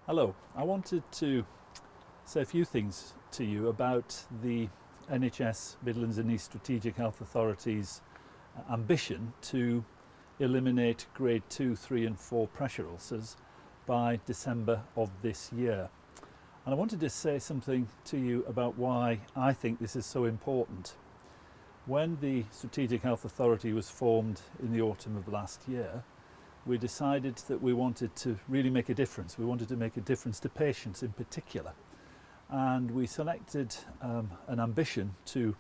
Hello, I wanted to say a few things to you about the NHS Midlands and East Strategic Health Authority's ambition to eliminate grade 2, 3 and 4 pressure ulcers by December of this year. And I wanted to say something to you about why I think this is so important. When the Strategic Health Authority was formed in the autumn of last year, we decided that we wanted to really make a difference. We wanted to make a difference to patients in particular. And we selected an ambition to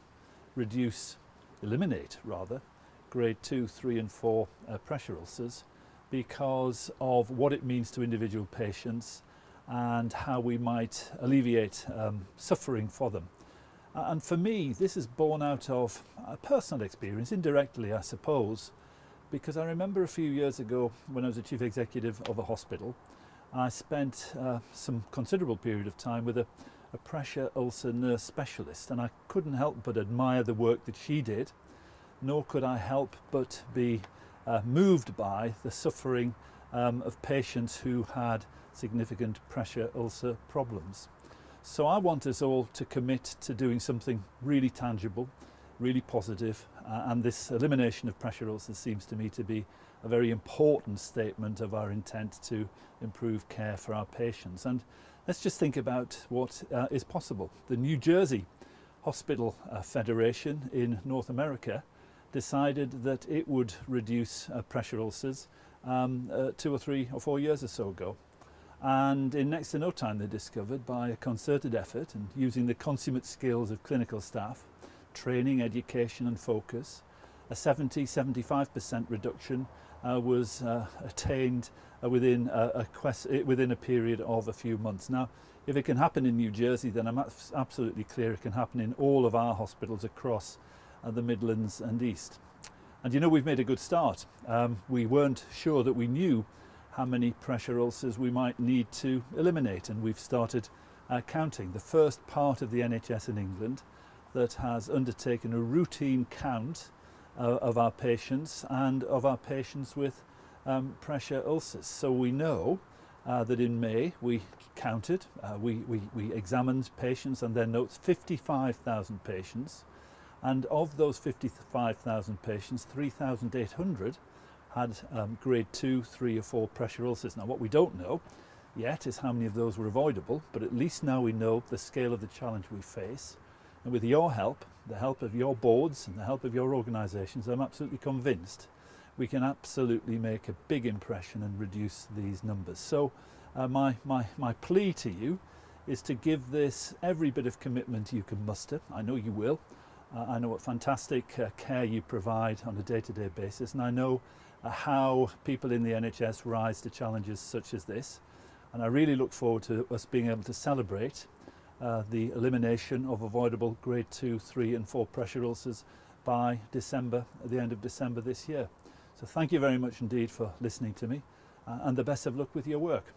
eliminate rather, grade 2, 3 and 4 pressure ulcers because of what it means to individual patients and how we might alleviate suffering for them. And for me, this is born out of a personal experience, indirectly I suppose, because I remember a few years ago when I was a chief executive of a hospital, I spent some considerable period of time with a pressure ulcer nurse specialist, and I couldn't help but admire the work that she did, nor could I help but be moved by the suffering of patients who had significant pressure ulcer problems. So I want us all to commit to doing something really tangible, really positive, and this elimination of pressure ulcers seems to me to be a very important statement of our intent to improve care for our patients. And let's just think about what is possible. The New Jersey Hospital Federation in North America decided that it would reduce pressure ulcers 2 or 3 or 4 years or so ago. And in next to no time they discovered, by a concerted effort and using the consummate skills of clinical staff, training, education and focus, a 70-75% reduction was attained within a period of a few months. Now, if it can happen in New Jersey, then I'm absolutely clear it can happen in all of our hospitals across the Midlands and East. And you know, we've made a good start. We weren't sure that we knew how many pressure ulcers we might need to eliminate, and we've started counting. The first part of the NHS in England that has undertaken a routine count of our patients and of our patients with pressure ulcers. So we know that in May we counted, we examined patients and their notes, 55,000 patients, and of those 55,000 patients, 3,800 had grade 2, 3 or 4 pressure ulcers. Now what we don't know yet is how many of those were avoidable, but at least now we know the scale of the challenge we face. And with your help, the help of your boards and the help of your organisations, I'm absolutely convinced we can absolutely make a big impression and reduce these numbers. So my plea to you is to give this every bit of commitment you can muster. I know you will. I know what fantastic care you provide on a day-to-day basis, and I know how people in the NHS rise to challenges such as this. And I really look forward to us being able to celebrate the elimination of avoidable grade 2, 3 and 4 pressure ulcers by December, at the end of December this year. So thank you very much indeed for listening to me, and the best of luck with your work.